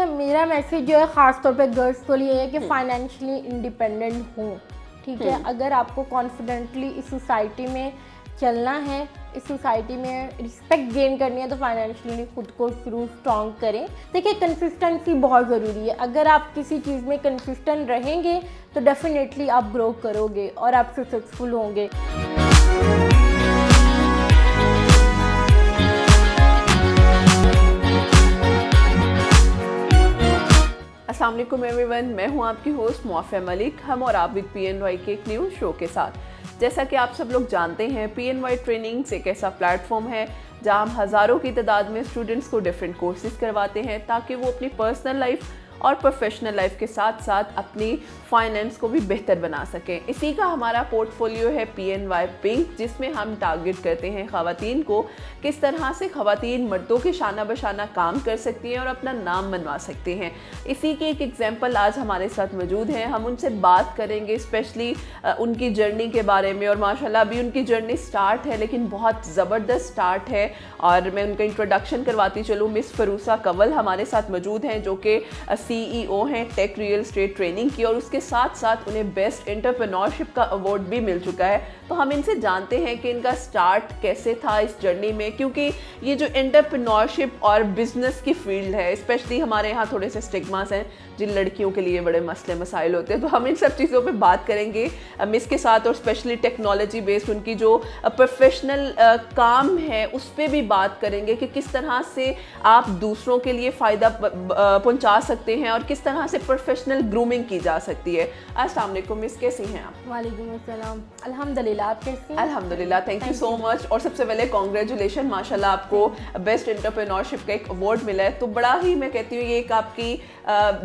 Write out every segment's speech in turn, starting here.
देखिए मेरा मैसेज जो है ख़ास तौर पे गर्ल्स के लिए है कि फाइनेंशियली इंडिपेंडेंट हो, ठीक है। अगर आपको कॉन्फिडेंटली इस सोसाइटी में चलना है, इस सोसाइटी में रिस्पेक्ट गेन करनी है, तो फाइनेंशियली खुद को शुरू स्ट्रॉन्ग करें। देखिए कंसिस्टेंसी बहुत ज़रूरी है। अगर आप किसी चीज़ में कंसिस्टेंट रहेंगे तो डेफिनेटली आप ग्रो करोगे और आप सक्सेसफुल होंगे। अस्सलाम वालेकुम एवरीवन, मैं हूं आपकी होस्ट मौफिया मलिक। हम और आप विद PNY के एक न्यू शो के साथ। जैसा कि आप सब लोग जानते हैं, PNY ट्रेनिंग्स एक ऐसा प्लेटफॉर्म है जहां हम हज़ारों की तादाद में स्टूडेंट्स को डिफरेंट कोर्सेज करवाते हैं ताकि वो अपनी पर्सनल लाइफ और प्रोफेशनल लाइफ के साथ साथ अपनी फाइनेंस को भी बेहतर बना सकें। इसी का हमारा पोर्टफोलियो है PNY पिंक, जिसमें हम टारगेट करते हैं ख़वातीन को किस तरह से ख़वातीन मर्दों के शाना बशाना काम कर सकती हैं और अपना नाम बनवा सकते हैं। इसी की एक एग्जांपल आज हमारे साथ मौजूद हैं। हम उनसे बात करेंगे स्पेशली उनकी जर्नी के बारे में, और माशाल्लाह अभी उनकी जर्नी स्टार्ट है लेकिन बहुत ज़बरदस्त स्टार्ट है। और मैं उनका इंट्रोडक्शन करवाती चलूँ। मिस फरूसा कंवल हमारे साथ मौजूद हैं जो कि CEO हैं टेक रियल एस्टेट ट्रेनिंग की, और उसके साथ साथ उन्हें बेस्ट एंटरप्रेन्योरशिप का अवार्ड भी मिल चुका है। तो हम इनसे जानते हैं कि इनका स्टार्ट कैसे था इस जर्नी में, क्योंकि ये जो एंटरप्रेन्योरशिप और बिजनेस की फील्ड है, स्पेशली हमारे यहाँ थोड़े से स्टिग्मास हैं जिन लड़कियों के लिए बड़े मसले मसाइल होते हैं। तो हम इन सब चीज़ों पे बात करेंगे मिस के साथ, और स्पेशली टेक्नोलॉजी बेस्ड उनकी जो प्रोफेशनल काम है उस पर भी बात करेंगे कि किस तरह से आप दूसरों के लिए फ़ायदा पहुँचा सकते हैं और किस तरह से प्रोफेशनल ग्रूमिंग की जा सकती है। अस्सलाम वालेकुम मिस, कैसी हैं आप? वालेकुम अस्सलाम, अल्हम्दुलिल्लाह। आप कैसी हैं? अल्हम्दुलिल्लाह, थैंक यू सो मच। और सबसे पहले कॉन्ग्रेचुलेशन, माशाल्लाह आपको बेस्ट एंटरप्रेन्योरशिप का एक अवार्ड मिला है। तो बड़ा ही मैं कहती हूँ ये एक आपकी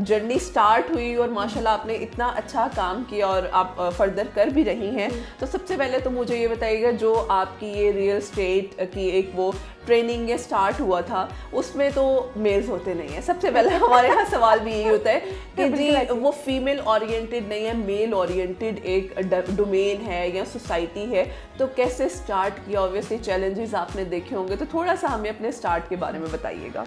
जर्नी स्टार्ट हुई और माशाल्लाह आपने इतना अच्छा काम किया और आप फर्दर कर भी रही हैं। तो सबसे पहले तो मुझे ये बताइएगा, जो आपकी ये रियल एस्टेट की एक वो ट्रेनिंग ये स्टार्ट हुआ था, उसमें तो मेल्स होते नहीं हैं। सबसे पहले हमारे यहाँ सवाल भी यही होता है कि जी वो फीमेल ओरिएंटेड नहीं है, मेल ओरिएंटेड एक डोमेन है या सोसाइटी है, तो कैसे स्टार्ट किया? ऑब्वियसली चैलेंजेस आपने देखे होंगे, तो थोड़ा सा हमें अपने स्टार्ट के बारे में बताइएगा।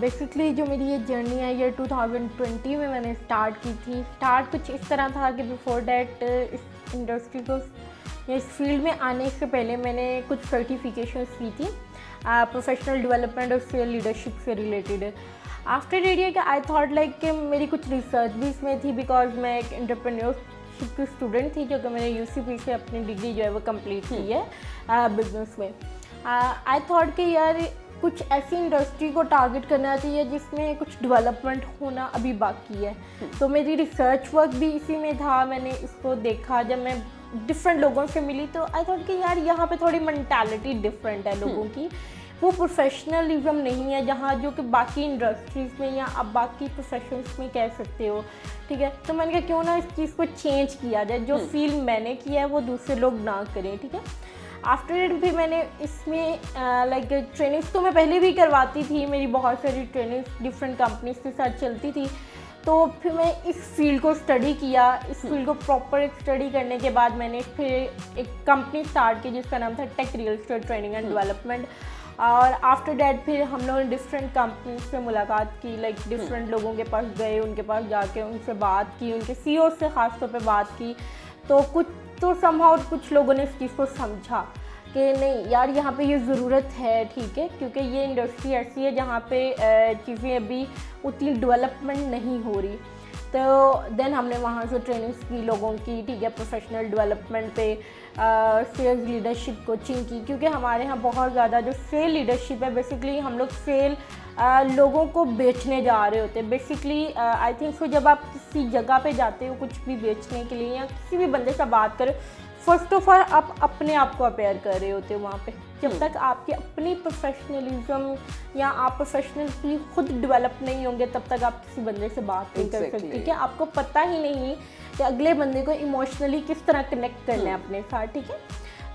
बेसिकली जो मेरी ये जर्नी है ये 2020 में मैंने स्टार्ट की थी। स्टार्ट कुछ इस तरह था कि बिफोर डैट इस इंडस्ट्री को या इस फील्ड में आने से पहले मैंने कुछ सर्टिफिकेशंस की थी प्रोफेशनल डेवलपमेंट और सेल लीडरशिप से related. After that I thought like कि मेरी कुछ रिसर्च भी इसमें थी, बिकॉज मैं एक एंटरप्रेन्योरशिप की स्टूडेंट थी, क्योंकि मैंने UCP से अपनी डिग्री जो है वो कंप्लीट की है बिजनेस में। आई थॉट कि यार कुछ ऐसी इंडस्ट्री को टारगेट करना चाहिए जिसमें कुछ डेवलपमेंट होना अभी बाकी है। तो मेरी रिसर्च वर्क भी इसी में था। मैंने इसको देखा, जब मैं डिफरेंट लोगों से मिली तो आई थॉट कि यार यहाँ पे थोड़ी मेंटालिटी डिफरेंट है लोगों की। वो प्रोफेशनलिज्म नहीं है जहाँ जो कि बाकी इंडस्ट्रीज़ में या आप बाकी प्रोफेशंस में कह सकते हो, ठीक है। तो मैंने कहा क्यों ना इस चीज़ को चेंज किया जाए, जो फील्ड मैंने किया है वो दूसरे लोग ना करें, ठीक है। आफ्टर इट भी मैंने इसमें लाइक ट्रेनिंग्स तो मैं पहले भी करवाती थी, मेरी बहुत सारी ट्रेनिंग्स डिफरेंट कंपनीज के साथ चलती थी। तो फिर मैं इस फील्ड को स्टडी किया। इस फील्ड को प्रॉपर स्टडी करने के बाद मैंने फिर एक कंपनी स्टार्ट की जिसका नाम था tech real estate training and development. और आफ्टर डैट फिर हम लोगों ने डिफरेंट कंपनीज से मुलाकात की, लाइक डिफरेंट लोगों के पास गए, उनके पास जाके उनसे बात की, उनके CEO से ख़ास तौर पे बात की। तो कुछ तो समहाउ कुछ लोगों ने इस चीज़ को समझा कि नहीं यार यहाँ पे ये ज़रूरत है, ठीक है, क्योंकि ये इंडस्ट्री ऐसी है जहाँ पे चीज़ें अभी उतनी डेवलपमेंट नहीं हो रही। तो देन हमने वहाँ से ट्रेनिंग्स की लोगों की, ठीक है, प्रोफेशनल डेवलपमेंट पे, सेल्स लीडरशिप कोचिंग की, क्योंकि हमारे यहाँ बहुत ज़्यादा जो सेल लीडरशिप है, बेसिकली हम लोग सेल लोगों को बेचने जा रहे होते हैं। बेसिकली आई थिंक सो जब आप किसी जगह पे जाते हो कुछ भी बेचने के लिए या किसी भी बंदे से बात करें, फर्स्ट ऑफ ऑल आप अपने आप को अपेयर कर रहे होते हो वहाँ पे। जब तक आपकी अपनी प्रोफेशनलिज्म या आप प्रोफेशनली खुद डेवलप नहीं होंगे तब तक आप किसी बंदे से बात नहीं कर सकते, ठीक है। आपको पता ही नहीं कि अगले बंदे को इमोशनली किस तरह कनेक्ट करना है अपने साथ, ठीक है।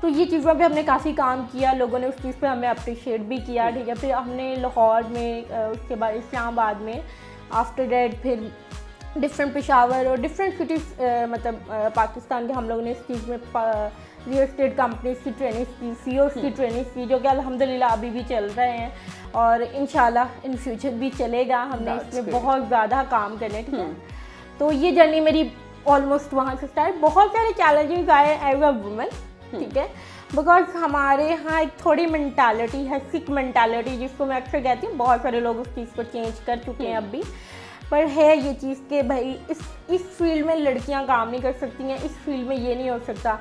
तो ये चीज़ों पे हमने काफ़ी काम किया, लोगों ने उस चीज़ पे हमें अप्रिशिएट भी किया, ठीक है। फिर हमने लाहौर में, उसके बाद इस्लामाबाद में, आफ्टर डैट फिर डिफरेंट पेशावर और डिफरेंट सिटीज़ मतलब पाकिस्तान के हम लोगों ने इस चीज़ में रियल एस्टेट कंपनीज की ट्रेनिंग की, सीईओज की ट्रेनिंग की, जो कि अल्हम्दुलिल्लाह अभी भी चल रहे हैं और इंशाल्लाह इन फ्यूचर भी चलेगा। हमने इसमें बहुत ज़्यादा काम करने, ठीक है। तो ये जर्नी मेरी ऑलमोस्ट वहाँ से स्टार्ट। बहुत सारे चैलेंजेस आए एज अ वुमेन, ठीक है, बिकॉज हमारे यहाँ एक थोड़ी मैंटालिटी है, सिक मैंटालिटी, जिसको मैं अक्सर कहती हूँ। बहुत सारे लोग उस चीज़ को चेंज कर चुके हैं अब भी, पर है ये चीज़ कि भाई इस फील्ड में लड़कियाँ काम नहीं कर सकती हैं, इस फील्ड में ये नहीं हो सकता।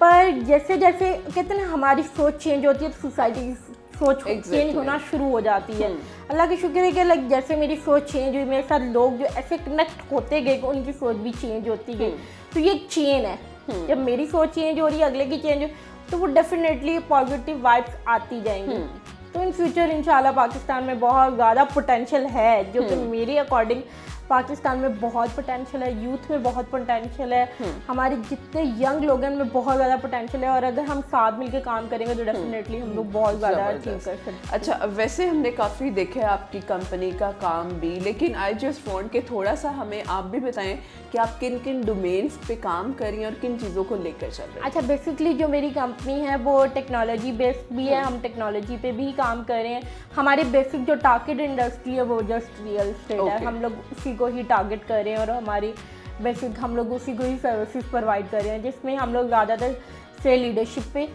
पर जैसे जैसे कहते हैं ना, हमारी सोच चेंज होती है तो सोसाइटी की सोच चेंज होना शुरू हो जाती है। अल्लाह की शुक्र है कि लाइक जैसे मेरी सोच चेंज हुई, मेरे साथ लोग जो ऐसे कनेक्ट होते गए, उनकी सोच भी चेंज होती गई। तो ये एक चेन है, जब मेरी सोच चेंज हो रही है, अगले की चेंज हो, तो वो डेफिनेटली पॉजिटिव वाइब्स आती जाएंगी। तो इन फ्यूचर इंशाल्लाह पाकिस्तान में बहुत ज़्यादा पोटेंशियल है, जो कि मेरे अकॉर्डिंग पाकिस्तान में बहुत पोटेंशियल है, यूथ में बहुत पोटेंशियल है, हमारे जितने यंग लोग हैं उनमें बहुत ज़्यादा पोटेंशियल है। और अगर हम साथ मिलकर काम करेंगे तो डेफिनेटली हम लोग बहुत ज़्यादा अचीव कर सकते हैं। अच्छा, वैसे हमने काफ़ी देखा है आपकी कंपनी का काम भी, लेकिन आई जस्ट वांट के थोड़ा सा हमें आप भी बताएं कि आप किन किन डोमेन्स पे काम कर रही हैं और किन चीज़ों को लेकर चल रही हैं। अच्छा, बेसिकली जो मेरी कंपनी है वो टेक्नोलॉजी बेस्ड भी है, हम टेक्नोलॉजी पे भी काम कर रहे हैं। हमारी बेसिक जो टारगेट इंडस्ट्री है वो जस्ट रियल एस्टेट है, हम लोग उसी को ही टारगेट कर रहे हैं और हमारी बेसिक हम लोग उसी को ही सर्विसेज प्रोवाइड कर रहे हैं, जिसमें हम लोग ज़्यादातर सेल लीडरशिप पे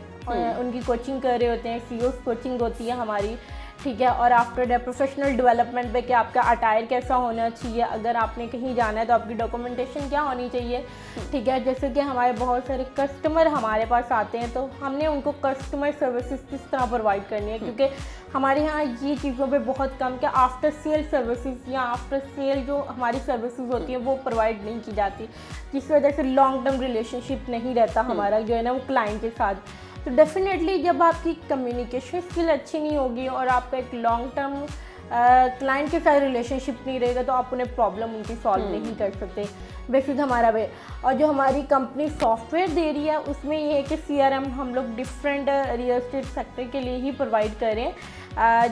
उनकी कोचिंग कर रहे होते हैं, सीईओ कोचिंग होती है हमारी, ठीक है। और आफ्टर दैट प्रोफेशनल डेवलपमेंट पे कि आपका अटायर कैसा होना चाहिए, अगर आपने कहीं जाना है तो आपकी डॉक्यूमेंटेशन क्या होनी चाहिए, ठीक है। जैसे कि हमारे बहुत सारे कस्टमर हमारे पास आते हैं, तो हमने उनको कस्टमर सर्विसेज किस तरह प्रोवाइड करनी है, क्योंकि हमारे यहाँ ये चीज़ों पे बहुत कम कि आफ्टर सेल सर्विसेज या आफ्टर सेल जो हमारी सर्विसेज होती हैं वो प्रोवाइड नहीं की जाती, जिस वजह से लॉन्ग टर्म रिलेशनशिप नहीं रहता हमारा जो है ना वो क्लाइंट के साथ। तो डेफिनेटली जब आपकी कम्युनिकेशन स्किल अच्छी नहीं होगी और आपका एक लॉन्ग टर्म क्लाइंट के साथ रिलेशनशिप नहीं रहेगा, तो आप उन्हें प्रॉब्लम उनकी सॉल्व नहीं कर सकते। बेसिक हमारा वे और जो हमारी कंपनी सॉफ्टवेयर दे रही है उसमें ये है कि CRM हम लोग डिफरेंट रियल एस्टेट सेक्टर के लिए ही प्रोवाइड करें,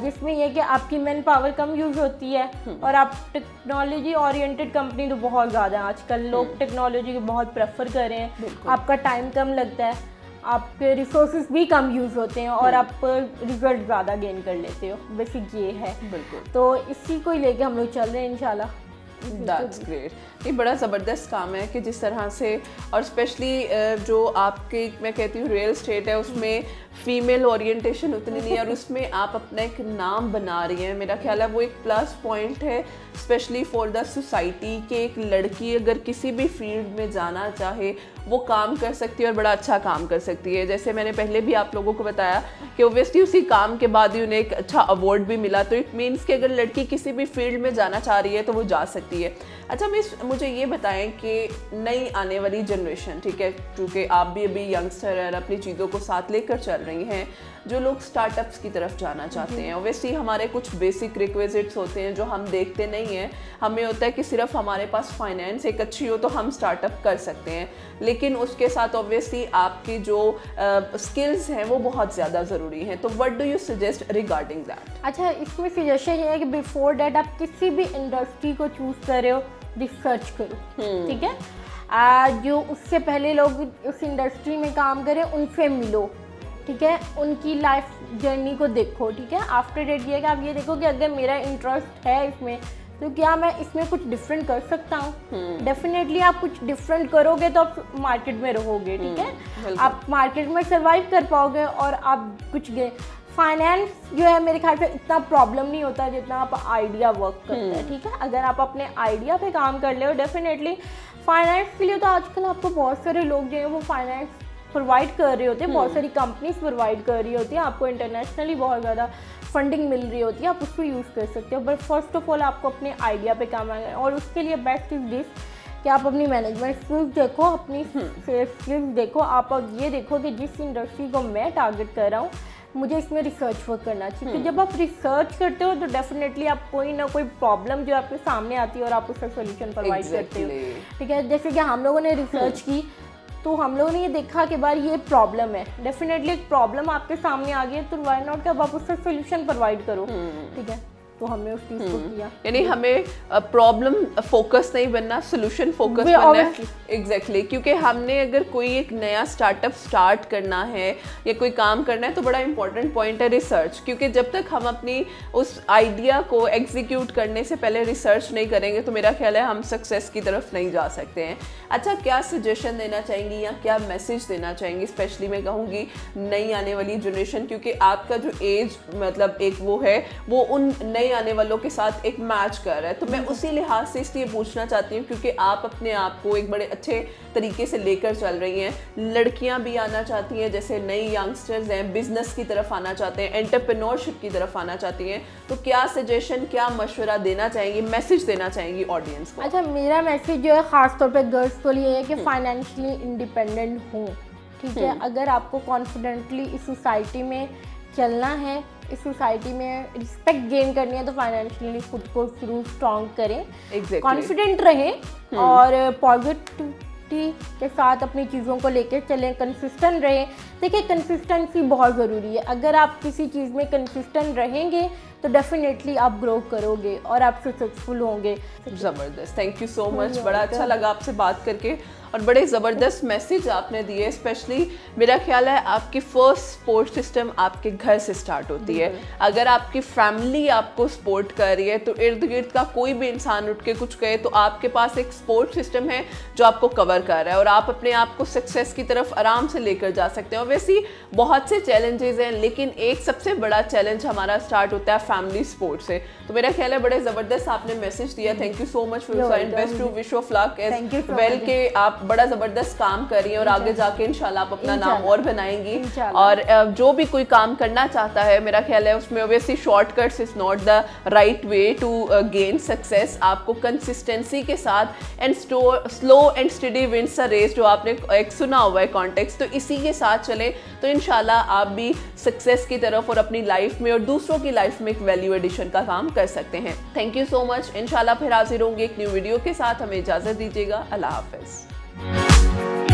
जिसमें यह कि आपकी मैन पावर कम यूज़ होती है और आप टेक्नोलॉजी ओरिएंटेड कंपनी तो बहुत ज़्यादा है आजकल, लोग टेक्नोलॉजी को बहुत प्रेफर कर रहे हैं, आपका टाइम कम लगता है, आपके रिसोर्सेज भी कम यूज़ होते हैं और आप रिजल्ट ज़्यादा गेन कर लेते हो। बेसिक ये है, तो इसी को ही लेके हम लोग चल रहे हैं इंशाल्लाह। That's great. ये बड़ा ज़बरदस्त काम है कि जिस तरह से, और स्पेशली जो आपके मैं कहती हूँ रियल एस्टेट है उसमें फीमेल ओरिएंटेशन उतनी नहीं है और उसमें आप अपना एक नाम बना रही हैं, मेरा ख्याल है वो एक प्लस पॉइंट है स्पेशली फॉर द सोसाइटी कि एक लड़की अगर किसी भी फील्ड में जाना चाहे वो काम कर सकती है और बड़ा अच्छा काम कर सकती है। जैसे मैंने पहले भी आप लोगों को बताया कि ओब्वियसली उसी काम के बाद ही उन्हें एक अच्छा अवार्ड भी मिला, तो इट मीन्स कि अगर लड़की किसी भी फील्ड में जाना चाह रही है तो वो जा सकती है। अच्छा मिस, मुझे ये बताएं कि नई आने वाली जनरेशन, ठीक है, क्योंकि आप भी अभी यंगस्टर हैं, अपनी चीज़ों को साथ लेकर चल रही हैं, जो लोग स्टार्टअप्स की तरफ जाना चाहते हैं, ओब्वियसली हमारे कुछ बेसिक रिक्विजिट्स होते हैं जो हम देखते नहीं हैं। हमें होता है कि सिर्फ हमारे पास फाइनेंस एक अच्छी हो तो हम स्टार्टअप कर सकते हैं, लेकिन उसके साथ ऑब्वियसली आपकी जो स्किल्स हैं वो बहुत ज़्यादा ज़रूरी हैं। तो what do you suggest regarding that? अच्छा, इसमें सजेशन ये है कि बिफोर डैट आप किसी भी इंडस्ट्री को चूज़ कर रहे हो, रिसर्च करो, ठीक है। जो उससे पहले लोग उस इंडस्ट्री में काम करें उनसे मिलो, ठीक है, उनकी लाइफ जर्नी को देखो, ठीक है। आफ्टर डेट ये कि आप ये देखो कि अगर मेरा इंटरेस्ट है इसमें तो क्या मैं इसमें कुछ डिफरेंट कर सकता हूँ। डेफिनेटली आप कुछ डिफरेंट करोगे तो आप मार्केट में रहोगे, ठीक है, आप मार्केट में सर्वाइव कर पाओगे और आप कुछ फाइनेंस जो है मेरे ख्याल से इतना प्रॉब्लम नहीं होता जितना आप आइडिया वर्क करते हैं, ठीक है। अगर आप अपने आइडिया पे काम कर ले, डेफिनेटली फाइनेंस के लिए तो आजकल आपको बहुत सारे लोग जो हैं वो फाइनेंस प्रोवाइड कर रहे होते हैं, बहुत सारी कंपनीज प्रोवाइड कर रही होती हैं, आपको इंटरनेशनली बहुत ज़्यादा फंडिंग मिल रही होती है, आप उसको यूज़ कर सकते हो। बट फर्स्ट ऑफ ऑल आपको अपने आइडिया पे काम करना है और उसके लिए बेस्ट इज दिस कि आप अपनी मैनेजमेंट स्किल्स देखो, अपनी सेल्स स्किल्स देखो, आप ये देखो कि जिस इंडस्ट्री को मैं टारगेट कर रहा हूँ मुझे इसमें रिसर्च वर्क करना चाहिए। तो जब आप रिसर्च करते हो तो डेफिनेटली आप कोई ना कोई प्रॉब्लम जो आपके सामने आती है और आप उसका सोल्यूशन प्रोवाइड करते हो, ठीक है। जैसे कि हम लोगों ने रिसर्च की तो हम लोगों ने ये देखा कि बार ये प्रॉब्लम है, डेफिनेटली एक प्रॉब्लम आपके सामने आ गई है तो व्हाई नॉट कि अब आप उसका सोल्यूशन प्रोवाइड करो, ठीक है। तो हमने उस चीज़ को किया। यानी हमें प्रॉब्लम फोकस नहीं बनना, सोल्यूशन फोकस वे बनना है। obviously। एग्जैक्टली क्योंकि हमने अगर कोई एक नया स्टार्टअप स्टार्ट करना है या कोई काम करना है तो बड़ा इंपॉर्टेंट पॉइंट है रिसर्च, क्योंकि जब तक हम अपनी उस आइडिया को एग्जीक्यूट करने से पहले रिसर्च नहीं करेंगे तो मेरा ख्याल है हम सक्सेस की तरफ नहीं जा सकते हैं। अच्छा, क्या सजेशन देना चाहेंगी या क्या मैसेज देना चाहेंगी, स्पेशली मैं कहूँगी नई आने वाली जनरेशन, क्योंकि आपका जो एज मतलब एक वो है वो उन नए आने वालों के साथ एक मैच कर रहा है, तो मैं उसी लिहाज से इसलिए पूछना चाहती हूँ क्योंकि आप अपने आप को एक बड़े अच्छे तरीके से लेकर चल रही हैं। लड़कियां भी आना चाहती हैं, जैसे नई यंगस्टर्स हैं, बिजनेस की तरफ आना चाहते हैं, एंटरप्रेन्योरशिप की तरफ आना चाहती हैं, तो क्या सजेशन, क्या मशवरा देना चाहेंगी, मैसेज देना चाहेंगी ऑडियंस को? अच्छा, मेरा मैसेज जो है ख़ास तौर पे गर्ल्स को लिए है कि फाइनेंशियली इंडिपेंडेंट हो, ठीक है। अगर आपको कॉन्फिडेंटली इस सोसाइटी में चलना है, इस सोसाइटी में रिस्पेक्ट गेन करनी है, तो फाइनेंशियली खुद को शुरू स्ट्रॉन्ग करें, कॉन्फिडेंट रहें और पॉजिटिविटी के साथ अपनी चीज़ों को लेकर चलें, कंसिस्टेंट रहें। देखिए, कंसिस्टेंसी बहुत ज़रूरी है। अगर आप किसी चीज़ में कंसिस्टेंट रहेंगे तो डेफिनेटली आप ग्रो करोगे और आप सक्सेसफुल होंगे। ज़बरदस्त, थैंक यू सो मच, बड़ा अच्छा लगा आपसे बात करके और बड़े ज़बरदस्त मैसेज आपने दिए। स्पेशली मेरा ख्याल है आपकी फर्स्ट सपोर्ट सिस्टम आपके घर से स्टार्ट होती है। अगर आपकी फैमिली आपको सपोर्ट कर रही है तो इर्द गिर्द का कोई भी इंसान उठ के कुछ कहे तो आपके पास एक सपोर्ट सिस्टम है जो आपको कवर कर रहा है और आप अपने आप को सक्सेस की तरफ आराम से लेकर जा सकते हैं। ऑब्वियसली बहुत से चैलेंजेस हैं, लेकिन एक सबसे बड़ा चैलेंज हमारा स्टार्ट होता है फैमिली सपोर्ट से। तो मेरा ख्याल है बड़े ज़बरदस्त आपने मैसेज दिया। Thank you so much for and best to wish of luck as well के आप बड़ा ज़बरदस्त काम कर रही हैं और आगे जाके इंशाल्लाह आप अपना नाम और बनाएंगी। और जो भी कोई काम करना चाहता है मेरा ख्याल है उसमें obviously shortcuts is not the right way to gain success. आपको कंसिस्टेंसी के साथ and slow and study wins a race, जो आपने एक सुना हुआ है कॉन्टेक्स्ट, तो इसी के साथ चले तो इंशाल्लाह आप भी सक्सेस की तरफ और अपनी लाइफ में और दूसरों की लाइफ में एक वैल्यू एडिशन का काम कर सकते हैं। Thank you so much. इंशाल्लाह फिर हाजिर होंगे एक न्यू वीडियो के साथ। हमें इजाज़त दीजिएगा। अल्लाह हाफ़िज़।